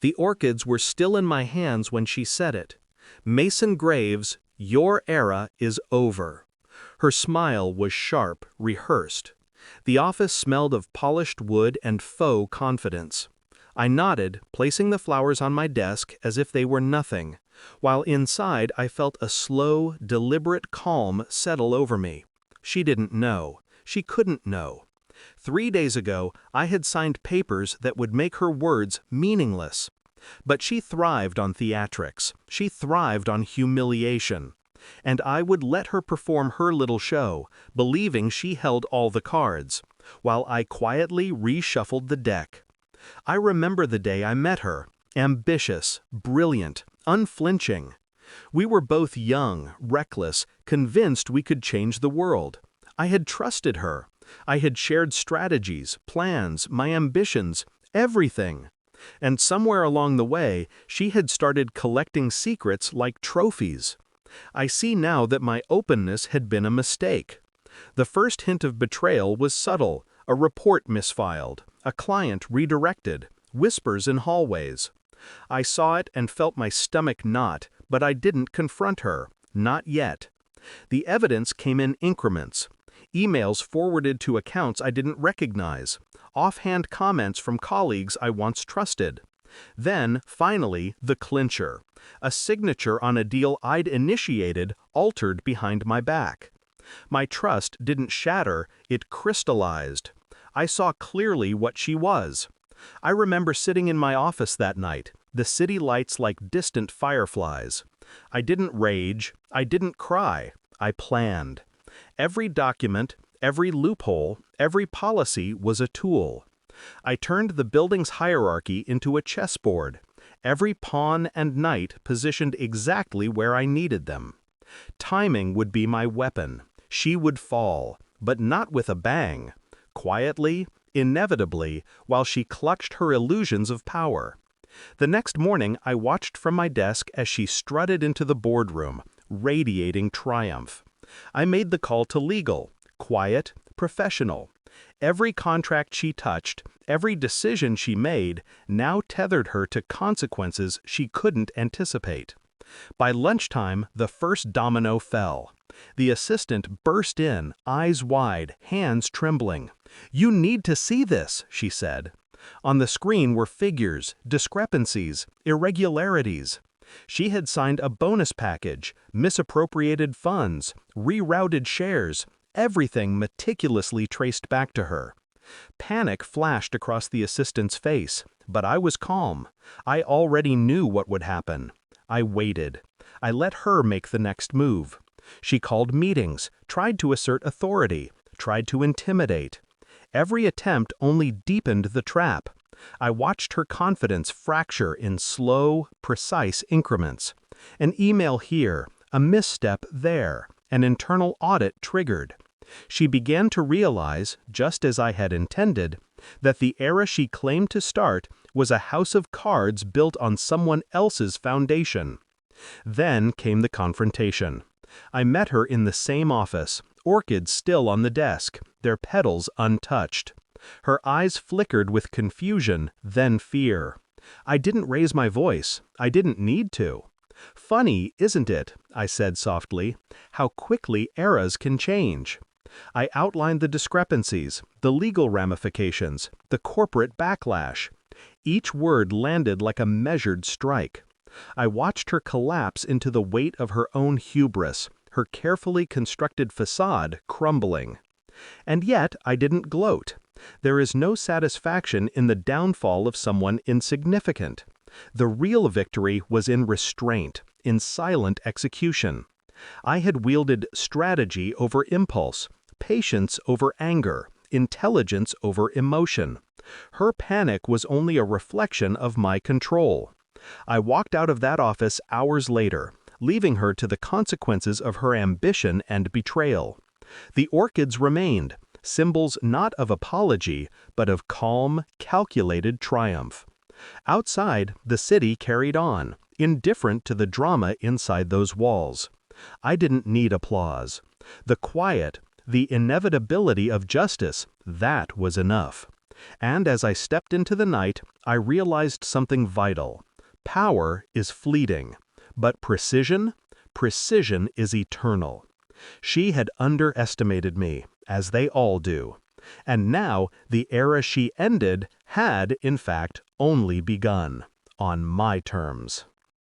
The orchids were still in my hands when she said it. Mason Graves, your era is over. Her smile was sharp, rehearsed. The office smelled of polished wood and faux confidence. I nodded, placing the flowers on my desk as if they were nothing, while inside I felt a slow, deliberate calm settle over me. She didn't know. She couldn't know. 3 days ago, I had signed papers that would make her words meaningless. But she thrived on theatrics. She thrived on humiliation. And I would let her perform her little show, believing she held all the cards, while I quietly reshuffled the deck. I remember the day I met her, ambitious, brilliant, unflinching. We were both young, reckless, convinced we could change the world. I had trusted her. I had shared strategies, plans, my ambitions, everything. And somewhere along the way, she had started collecting secrets like trophies. I see now that my openness had been a mistake. The first hint of betrayal was subtle, a report misfiled, a client redirected, whispers in hallways. I saw it and felt my stomach knot, but I didn't confront her, not yet. The evidence came in increments. Emails forwarded to accounts I didn't recognize, offhand comments from colleagues I once trusted. Then, finally, the clincher, a signature on a deal I'd initiated, altered behind my back. My trust didn't shatter, it crystallized. I saw clearly what she was. I remember sitting in my office that night, the city lights like distant fireflies. I didn't rage, I didn't cry, I planned. Every document, every loophole, every policy was a tool. I turned the building's hierarchy into a chessboard, every pawn and knight positioned exactly where I needed them. Timing would be my weapon. She would fall, but not with a bang. Quietly, inevitably, while she clutched her illusions of power. The next morning, I watched from my desk as she strutted into the boardroom, radiating triumph. I made the call to legal, quiet, professional. Every contract she touched, every decision she made, now tethered her to consequences she couldn't anticipate. By lunchtime, the first domino fell. The assistant burst in, eyes wide, hands trembling. "You need to see this," she said. On the screen were figures, discrepancies, irregularities. She had signed a bonus package, misappropriated funds, rerouted shares, everything meticulously traced back to her. Panic flashed across the assistant's face, but I was calm. I already knew what would happen. I waited. I let her make the next move. She called meetings, tried to assert authority, tried to intimidate. Every attempt only deepened the trap. I watched her confidence fracture in slow, precise increments. An email here, a misstep there, an internal audit triggered. She began to realize, just as I had intended, that the era she claimed to start was a house of cards built on someone else's foundation. Then came the confrontation. I met her in the same office, orchids still on the desk, their petals untouched. Her eyes flickered with confusion, then fear. I didn't raise my voice. I didn't need to. "Funny, isn't it," I said softly, "how quickly eras can change?" I outlined the discrepancies, the legal ramifications, the corporate backlash. Each word landed like a measured strike. I watched her collapse into the weight of her own hubris, her carefully constructed facade crumbling. And yet I didn't gloat. There is no satisfaction in the downfall of someone insignificant. The real victory was in restraint, in silent execution. I had wielded strategy over impulse, patience over anger, intelligence over emotion. Her panic was only a reflection of my control. I walked out of that office hours later, leaving her to the consequences of her ambition and betrayal. The orchids remained, symbols not of apology, but of calm, calculated triumph. Outside, the city carried on, indifferent to the drama inside those walls. I didn't need applause. The quiet, the inevitability of justice, that was enough. And as I stepped into the night, I realized something vital. Power is fleeting, but precision is eternal. She had underestimated me, as they all do. And now the era she ended had, in fact, only begun. On my terms.